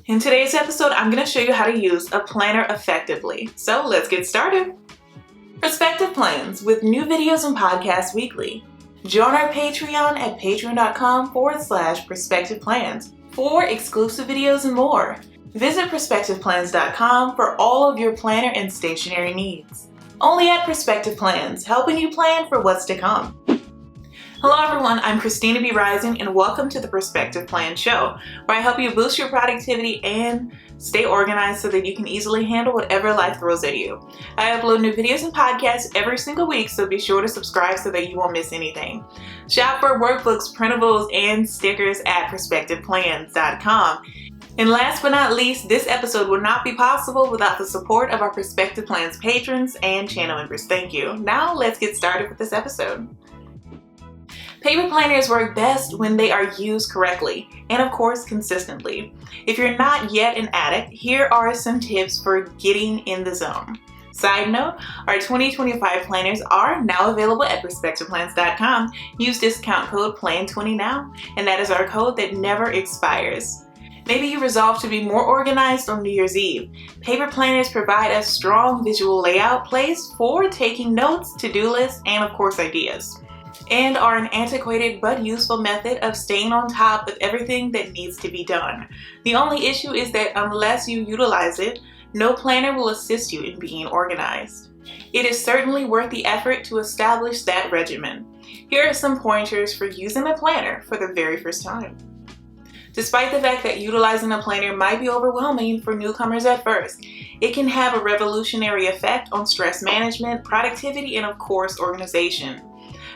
In today's episode, I'm going to show you how to use a planner effectively. So let's get started. Perspective plans with new videos and podcasts weekly. Join our Patreon at patreon.com/perspective plans for exclusive videos and more. Visit perspectiveplans.com for all of your planner and stationery needs. Only at Perspective Plans, helping you plan for what's to come. Hello everyone, I'm Christina B. Rising and welcome to the Perspective Plan Show, where I help you boost your productivity and stay organized so that you can easily handle whatever life throws at you. I upload new videos and podcasts every single week, so be sure to subscribe so that you won't miss anything. Shop for workbooks, printables, and stickers at perspectiveplans.com. And last but not least, this episode would not be possible without the support of our Perspective Plans patrons and channel members. Thank you. Now let's get started with this episode. Paper planners work best when they are used correctly and of course consistently. If you're not yet an addict, here are some tips for getting in the zone. Side note, our 2025 planners are now available at perspectiveplans.com. Use discount code PLAN20 now, and that is our code that never expires. Maybe you resolve to be more organized on New Year's Eve. Paper planners provide a strong visual layout place for taking notes, to-do lists, and of course ideas, and are an antiquated but useful method of staying on top of everything that needs to be done. The only issue is that unless you utilize it, no planner will assist you in being organized. It is certainly worth the effort to establish that regimen. Here are some pointers for using a planner for the very first time. Despite the fact that utilizing a planner might be overwhelming for newcomers at first, it can have a revolutionary effect on stress management, productivity, and of course, organization.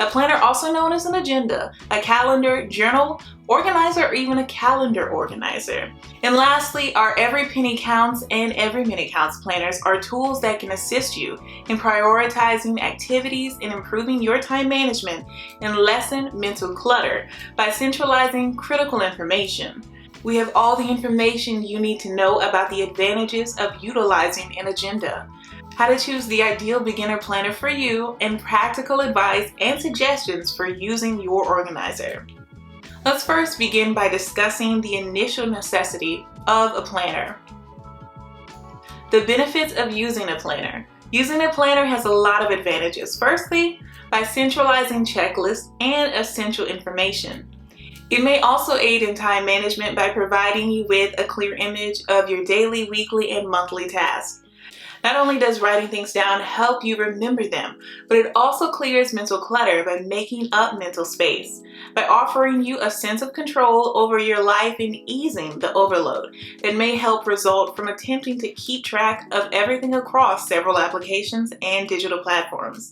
A planner, also known as an agenda, a calendar, journal, organizer, or even a calendar organizer. And lastly, our Every Penny Counts and Every Minute Counts planners are tools that can assist you in prioritizing activities and improving your time management and lessen mental clutter by centralizing critical information. We have all the information you need to know about the advantages of utilizing an agenda, how to choose the ideal beginner planner for you, and practical advice and suggestions for using your organizer. Let's first begin by discussing the initial necessity of a planner. The benefits of using a planner. Using a planner has a lot of advantages. Firstly, by centralizing checklists and essential information. It may also aid in time management by providing you with a clear image of your daily, weekly, and monthly tasks. Not only does writing things down help you remember them, but it also clears mental clutter by making up mental space, by offering you a sense of control over your life and easing the overload that may help result from attempting to keep track of everything across several applications and digital platforms.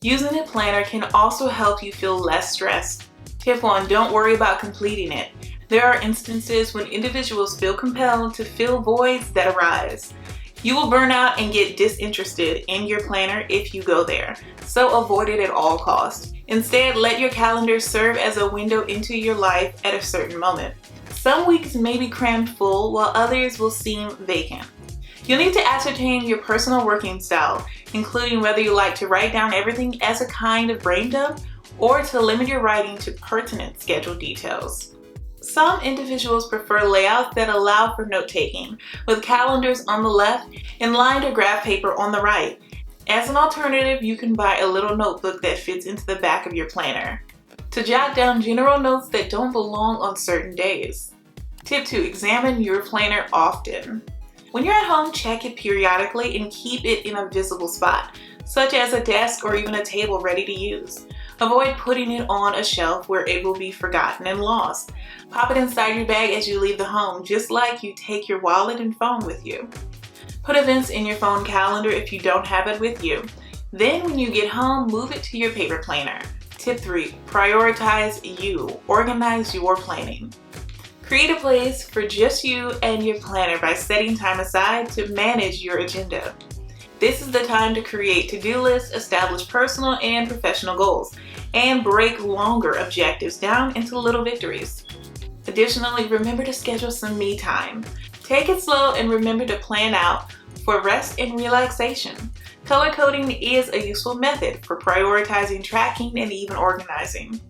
Using a planner can also help you feel less stressed. Tip 1, don't worry about completing it. There are instances when individuals feel compelled to fill voids that arise. You will burn out and get disinterested in your planner if you go there, so avoid it at all costs. Instead, let your calendar serve as a window into your life at a certain moment. Some weeks may be crammed full, while others will seem vacant. You'll need to ascertain your personal working style, including whether you like to write down everything as a kind of brain dump or to limit your writing to pertinent schedule details. Some individuals prefer layouts that allow for note-taking, with calendars on the left and lined or graph paper on the right. As an alternative, you can buy a little notebook that fits into the back of your planner to jot down general notes that don't belong on certain days. Tip 2, examine your planner often. When you're at home, check it periodically and keep it in a visible spot, such as a desk or even a table ready to use. Avoid putting it on a shelf where it will be forgotten and lost. Pop it inside your bag as you leave the home, just like you take your wallet and phone with you. Put events in your phone calendar if you don't have it with you. Then when you get home, move it to your paper planner. Tip 3, prioritize you. Organize your planning. Create a place for just you and your planner by setting time aside to manage your agenda. This is the time to create to-do lists, establish personal and professional goals, and break longer objectives down into little victories. Additionally, remember to schedule some me time. Take it slow and remember to plan out for rest and relaxation. Color coding is a useful method for prioritizing, tracking, and even organizing.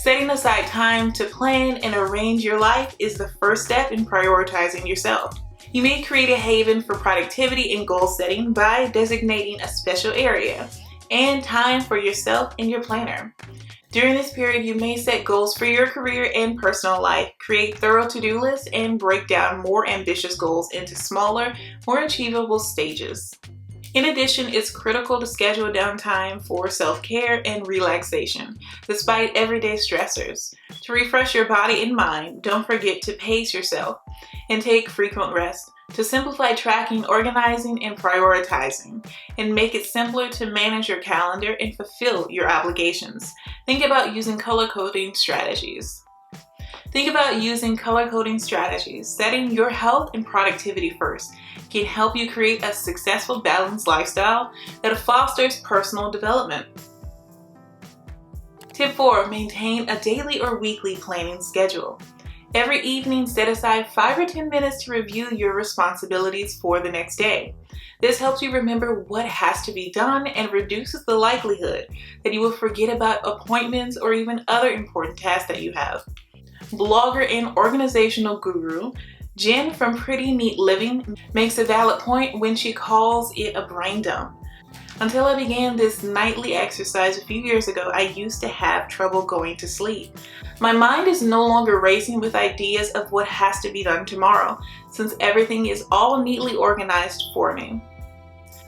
Setting aside time to plan and arrange your life is the first step in prioritizing yourself. You may create a haven for productivity and goal setting by designating a special area and time for yourself in your planner. During this period, you may set goals for your career and personal life, create thorough to-do lists, and break down more ambitious goals into smaller, more achievable stages. In addition, it's critical to schedule downtime for self-care and relaxation, despite everyday stressors. To refresh your body and mind, don't forget to pace yourself and take frequent rest. To simplify tracking, organizing, and prioritizing, and make it simpler to manage your calendar and fulfill your obligations, think about using color coding strategies. Setting your health and productivity first can help you create a successful, balanced lifestyle that fosters personal development. Tip 4, maintain a daily or weekly planning schedule. Every evening, set aside 5 or 10 minutes to review your responsibilities for the next day. This helps you remember what has to be done and reduces the likelihood that you will forget about appointments or even other important tasks that you have. Blogger and organizational guru Jen from Pretty Neat Living makes a valid point when she calls it a brain dump. Until I began this nightly exercise a few years ago, I used to have trouble going to sleep. My mind is no longer racing with ideas of what has to be done tomorrow, since everything is all neatly organized for me.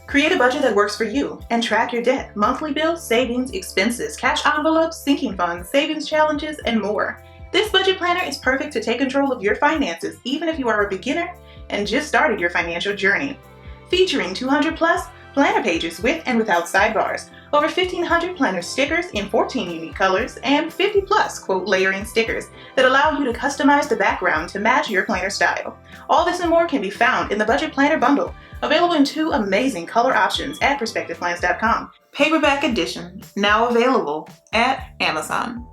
Create a budget that works for you and track your debt, monthly bills, savings, expenses, cash envelopes, sinking funds, savings challenges, and more. This budget planner is perfect to take control of your finances, even if you are a beginner and just started your financial journey. Featuring 200 plus planner pages with and without sidebars, over 1,500 planner stickers in 14 unique colors, and 50 plus quote layering stickers that allow you to customize the background to match your planner style. All this and more can be found in the Budget Planner Bundle, available in 2 amazing color options at PerspectivePlans.com. Paperback edition, now available at Amazon.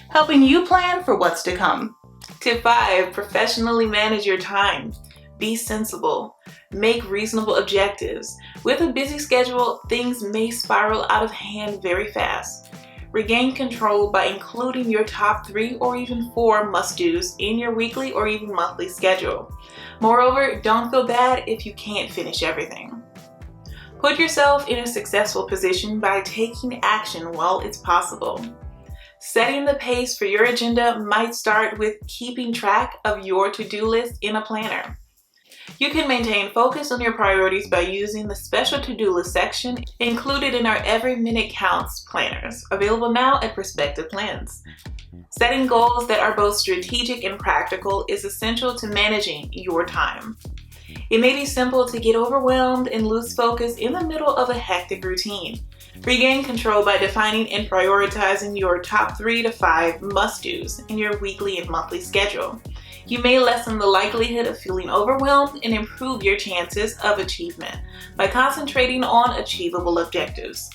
Helping you plan for what's to come. Tip 5, professionally manage your time. Be sensible. Make reasonable objectives. With a busy schedule, things may spiral out of hand very fast. Regain control by including your top 3 or even 4 must-dos in your weekly or even monthly schedule. Moreover, don't feel bad if you can't finish everything. Put yourself in a successful position by taking action while it's possible. Setting the pace for your agenda might start with keeping track of your to-do list in a planner. You can maintain focus on your priorities by using the special to-do list section included in our Every Minute Counts planners, available now at Perspective Plans. Setting goals that are both strategic and practical is essential to managing your time. It may be simple to get overwhelmed and lose focus in the middle of a hectic routine. Regain control by defining and prioritizing your top 3 to 5 must-dos in your weekly and monthly schedule. You may lessen the likelihood of feeling overwhelmed and improve your chances of achievement by concentrating on achievable objectives.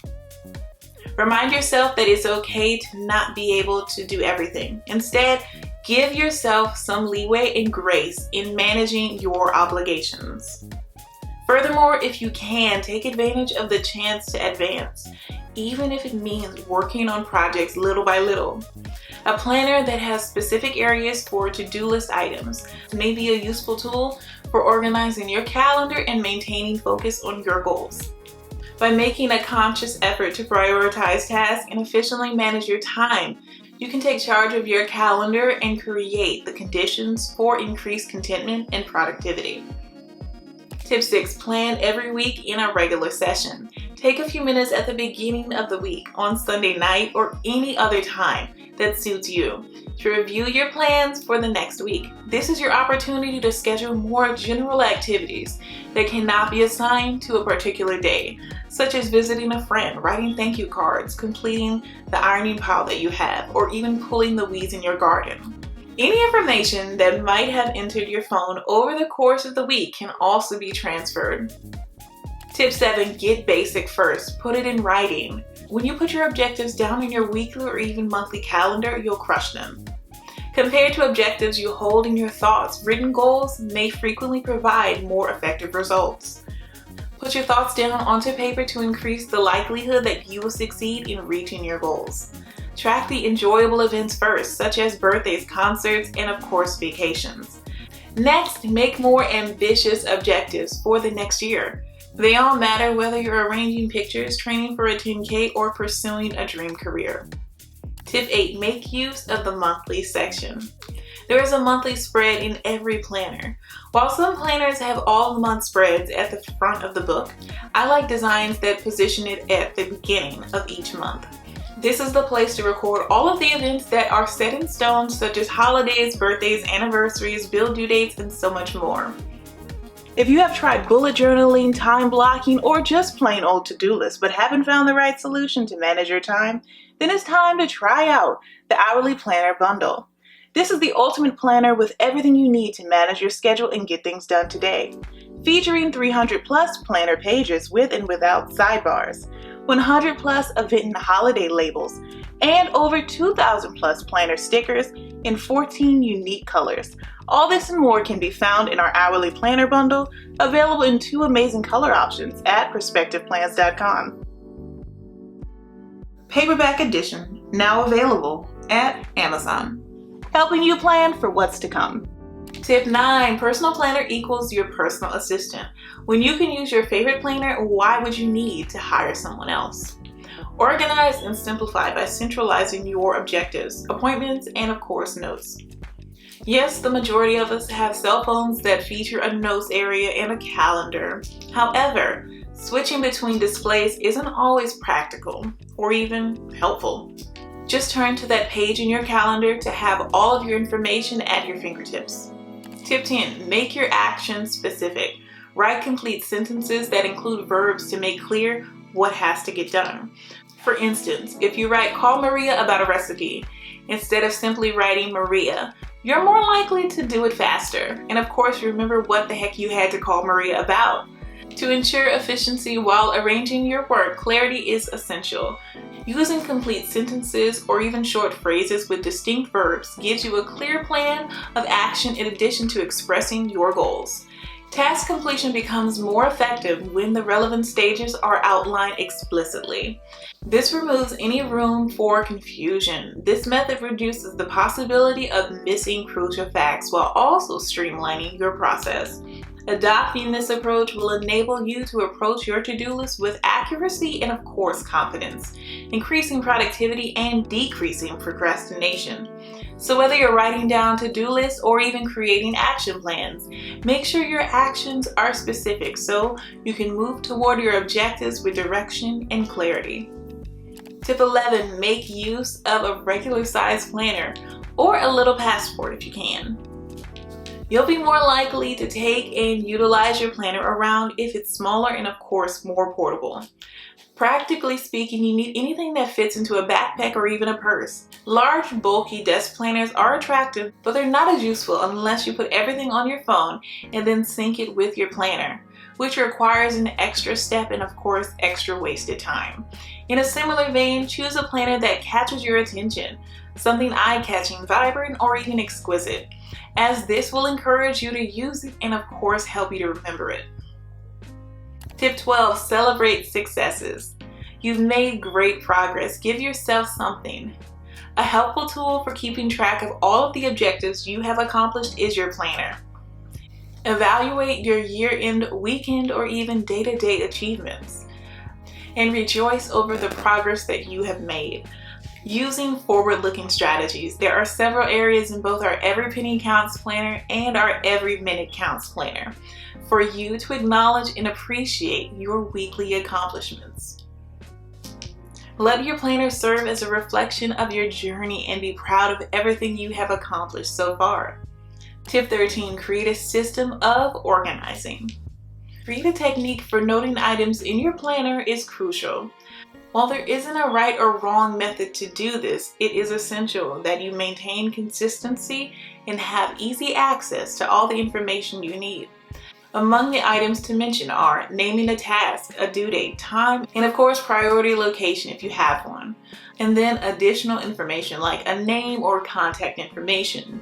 Remind yourself that it's okay to not be able to do everything. Instead, give yourself some leeway and grace in managing your obligations. Furthermore, if you can, take advantage of the chance to advance, even if it means working on projects little by little. A planner that has specific areas for to-do list items may be a useful tool for organizing your calendar and maintaining focus on your goals. By making a conscious effort to prioritize tasks and efficiently manage your time, you can take charge of your calendar and create the conditions for increased contentment and productivity. Tip 6, plan every week in a regular session. Take a few minutes at the beginning of the week, on Sunday night, or any other time that suits you, to review your plans for the next week. This is your opportunity to schedule more general activities that cannot be assigned to a particular day, such as visiting a friend, writing thank you cards, completing the ironing pile that you have, or even pulling the weeds in your garden. Any information that might have entered your phone over the course of the week can also be transferred. Tip 7, get basic first. Put it in writing. When you put your objectives down in your weekly or even monthly calendar, you'll crush them. Compared to objectives you hold in your thoughts, written goals may frequently provide more effective results. Put your thoughts down onto paper to increase the likelihood that you will succeed in reaching your goals. Track the enjoyable events first, such as birthdays, concerts, and of course vacations. Next, make more ambitious objectives for the next year. They all matter whether you're arranging pictures, training for a 10K, or pursuing a dream career. Tip 8, make use of the monthly section. There is a monthly spread in every planner. While some planners have all the month spreads at the front of the book, I like designs that position it at the beginning of each month. This is the place to record all of the events that are set in stone, such as holidays, birthdays, anniversaries, bill due dates, and so much more. If you have tried bullet journaling, time blocking, or just plain old to-do lists but haven't found the right solution to manage your time, then it's time to try out the Hourly Planner Bundle. This is the ultimate planner with everything you need to manage your schedule and get things done today. Featuring 300 plus planner pages with and without sidebars, 100 plus event and holiday labels, and over 2,000 plus planner stickers in 14 unique colors. All this and more can be found in our Hourly Planner Bundle, available in 2 amazing color options at perspectiveplans.com. Paperback edition, now available at Amazon, helping you plan for what's to come. Tip 9, personal planner equals your personal assistant. When you can use your favorite planner, why would you need to hire someone else? Organize and simplify by centralizing your objectives, appointments, and of course notes. Yes, the majority of us have cell phones that feature a notes area and a calendar. However, switching between displays isn't always practical or even helpful. Just turn to that page in your calendar to have all of your information at your fingertips. Tip 10, make your actions specific. Write complete sentences that include verbs to make clear what has to get done. For instance, if you write "call Maria about a recipe," instead of simply writing "Maria," you're more likely to do it faster. And of course, remember what the heck you had to call Maria about. To ensure efficiency while arranging your work, clarity is essential. Using complete sentences or even short phrases with distinct verbs gives you a clear plan of action in addition to expressing your goals. Task completion becomes more effective when the relevant stages are outlined explicitly. This removes any room for confusion. This method reduces the possibility of missing crucial facts while also streamlining your process. Adopting this approach will enable you to approach your to-do list with accuracy and of course confidence, increasing productivity and decreasing procrastination. So whether you're writing down to-do lists or even creating action plans, make sure your actions are specific so you can move toward your objectives with direction and clarity. Tip 11, make use of a regular size planner or a little passport if you can. You'll be more likely to take and utilize your planner around if it's smaller and of course more portable. Practically speaking, you need anything that fits into a backpack or even a purse. Large, bulky desk planners are attractive, but they're not as useful unless you put everything on your phone and then sync it with your planner, which requires an extra step and of course extra wasted time. In a similar vein, choose a planner that catches your attention, something eye-catching, vibrant, or even exquisite, as this will encourage you to use it and of course help you to remember it. Tip 12, celebrate successes. You've made great progress. Give yourself something. A helpful tool for keeping track of all of the objectives you have accomplished is your planner. Evaluate your year-end, weekend, or even day-to-day achievements, and rejoice over the progress that you have made. Using forward-looking strategies, there are several areas in both our Every Penny Counts planner and our Every Minute Counts planner for you to acknowledge and appreciate your weekly accomplishments. Let your planner serve as a reflection of your journey and be proud of everything you have accomplished so far. Tip 13, create a system of organizing. Create a technique for noting items in your planner is crucial. While there isn't a right or wrong method to do this, it is essential that you maintain consistency and have easy access to all the information you need. Among the items to mention are naming a task, a due date, time, and of course priority location if you have one, and then additional information like a name or contact information.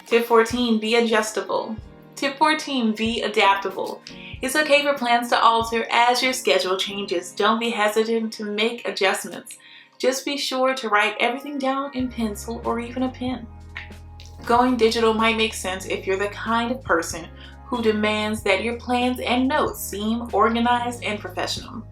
Tip 14, be adjustable. Tip 14, be adaptable. It's okay for plans to alter as your schedule changes. Don't be hesitant to make adjustments. Just be sure to write everything down in pencil or even a pen. Going digital might make sense if you're the kind of person who demands that your plans and notes seem organized and professional.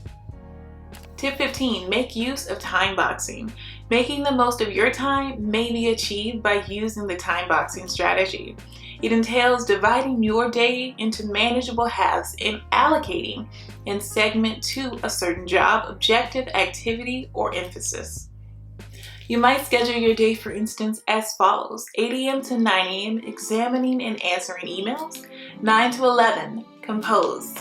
Tip 15, make use of time boxing. Making the most of your time may be achieved by using the time boxing strategy. It entails dividing your day into manageable halves and allocating and segment to a certain job, objective, activity, or emphasis. You might schedule your day, for instance, as follows: 8 a.m. to 9 a.m. examining and answering emails, 9 to 11 compose,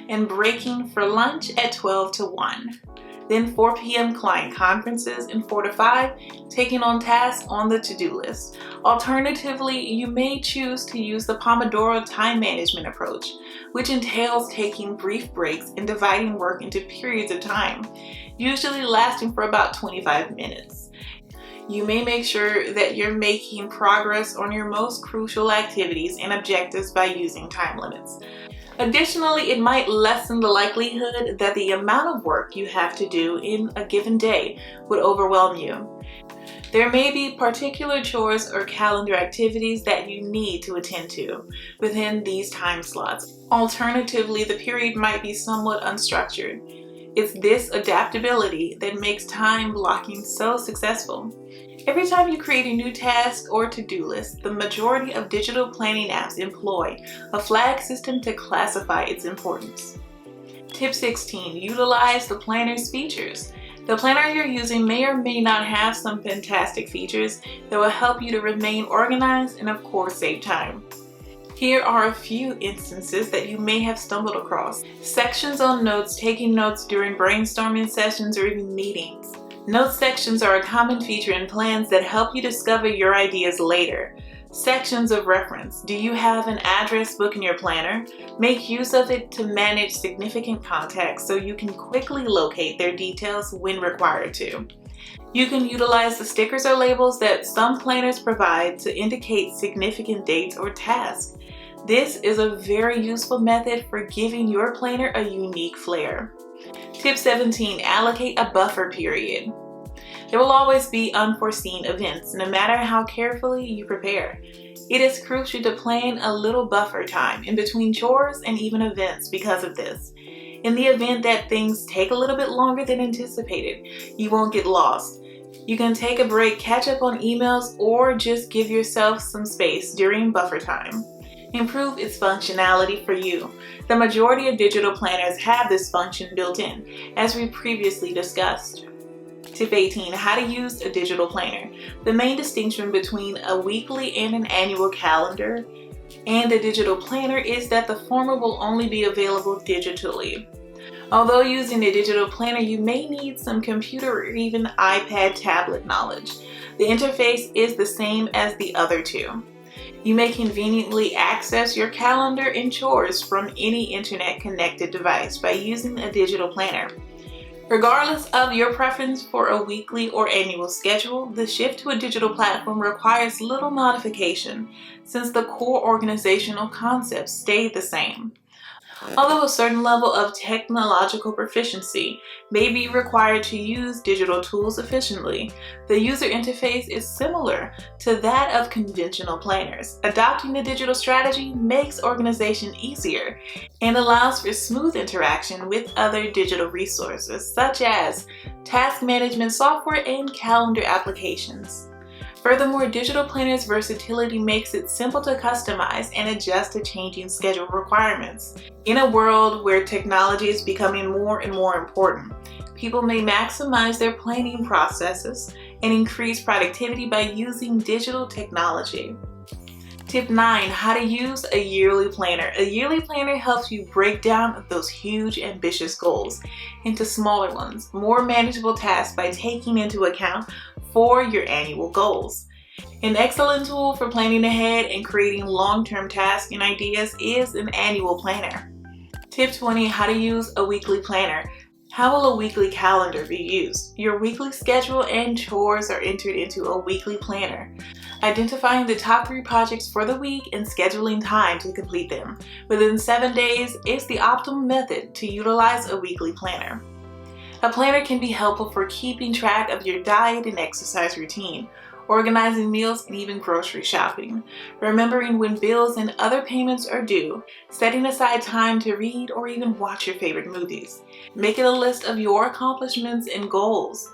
and breaking for lunch at 12 to 1. Then 4 p.m. client conferences, and 4 to 5 taking on tasks on the to-do list. Alternatively, you may choose to use the Pomodoro time management approach, which entails taking brief breaks and dividing work into periods of time, usually lasting for about 25 minutes. You may make sure that you're making progress on your most crucial activities and objectives by using time limits. Additionally, it might lessen the likelihood that the amount of work you have to do in a given day would overwhelm you. There may be particular chores or calendar activities that you need to attend to within these time slots. Alternatively, the period might be somewhat unstructured. It's this adaptability that makes time blocking so successful. Every time you create a new task or to-do list, the majority of digital planning apps employ a flag system to classify its importance. Tip 16, utilize the planner's features. The planner you're using may or may not have some fantastic features that will help you to remain organized and, of course, save time. Here are a few instances that you may have stumbled across. Sections on notes, taking notes during brainstorming sessions or even meetings. Note sections are a common feature in plans that help you discover your ideas later. Sections of reference. Do you have an address book in your planner? Make use of it to manage significant contacts so you can quickly locate their details when required to. You can utilize the stickers or labels that some planners provide to indicate significant dates or tasks. This is a very useful method for giving your planner a unique flair. Tip 17, allocate a buffer period. There will always be unforeseen events, no matter how carefully you prepare. It is crucial to plan a little buffer time in between chores and even events because of this. In the event that things take a little bit longer than anticipated, you won't get lost. You can take a break, catch up on emails, or just give yourself some space during buffer time. Improve its functionality for you. The majority of digital planners have this function built in, as we previously discussed. Tip 18, how to use a digital planner. The main distinction between a weekly and an annual calendar and a digital planner is that the former will only be available digitally. Although using a digital planner, you may need some computer or even iPad tablet knowledge. The interface is the same as the other two. You may conveniently access your calendar and chores from any internet-connected device by using a digital planner. Regardless of your preference for a weekly or annual schedule, the shift to a digital platform requires little modification since the core organizational concepts stay the same. Although a certain level of technological proficiency may be required to use digital tools efficiently, the user interface is similar to that of conventional planners. Adopting the digital strategy makes organization easier and allows for smooth interaction with other digital resources, such as task management software and calendar applications. Furthermore, digital planners' versatility makes it simple to customize and adjust to changing schedule requirements. In a world where technology is becoming more and more important, people may maximize their planning processes and increase productivity by using digital technology. Tip 9, how to use a yearly planner. A yearly planner helps you break down those huge, ambitious goals into smaller ones, more manageable tasks by taking into account for your annual goals. An excellent tool for planning ahead and creating long-term tasks and ideas is an annual planner. Tip 20, how to use a weekly planner. How will a weekly calendar be used? Your weekly schedule and chores are entered into a weekly planner. Identifying the top 3 projects for the week and scheduling time to complete them within 7 days is the optimal method to utilize a weekly planner. A planner can be helpful for keeping track of your diet and exercise routine, organizing meals, and even grocery shopping, remembering when bills and other payments are due, setting aside time to read or even watch your favorite movies, making a list of your accomplishments and goals,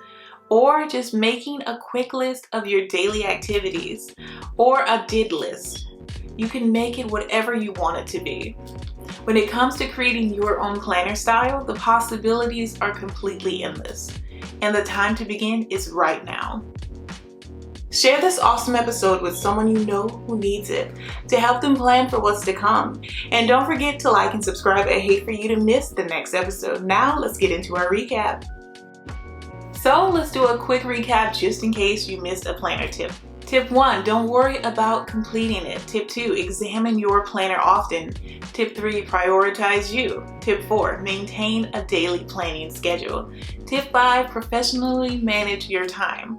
or just making a quick list of your daily activities, or a did list. You can make it whatever you want it to be. When it comes to creating your own planner style, the possibilities are completely endless, and the time to begin is right now. Share this awesome episode with someone you know who needs it to help them plan for what's to come. And don't forget to like and subscribe. I hate for you to miss the next episode. Now let's get into our recap. So let's do a quick recap just in case you missed a planner tip. Tip 1, don't worry about completing it. Tip 2, examine your planner often. Tip 3, prioritize you. Tip 4, maintain a daily planning schedule. Tip 5, professionally manage your time.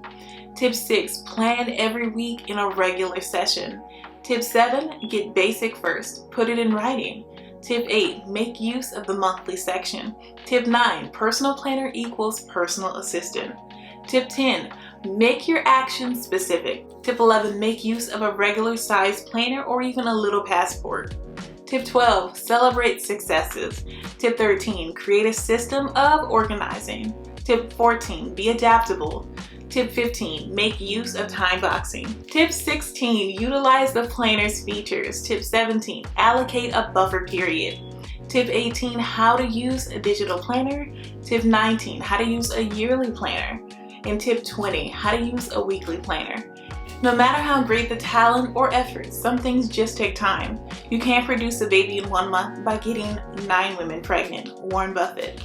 Tip 6, plan every week in a regular session. Tip 7, get basic first, put it in writing. Tip 8, make use of the monthly section. Tip 9, personal planner equals personal assistant. Tip 10, make your actions specific. Tip 11, make use of a regular size planner or even a little passport. Tip 12, celebrate successes. Tip 13, create a system of organizing. Tip 14, be adaptable. Tip 15, make use of time boxing. Tip 16, utilize the planner's features. Tip 17, allocate a buffer period. Tip 18, how to use a digital planner. Tip 19, how to use a yearly planner. And tip 20, how to use a weekly planner. No matter how great the talent or effort, some things just take time. You can't produce a baby in 1 month by getting 9 women pregnant. Warren Buffett.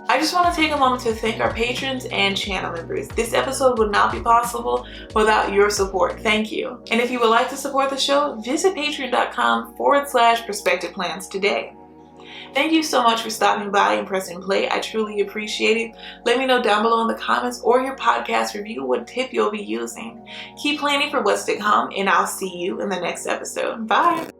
I just want to take a moment to thank our patrons and channel members. This episode would not be possible without your support. Thank you. And if you would like to support the show, visit patreon.com/perspectiveplans today. Thank you so much for stopping by and pressing play. I truly appreciate it. Let me know down below in the comments or your podcast review what tip you'll be using. Keep planning for what's to come, and I'll see you in the next episode. Bye.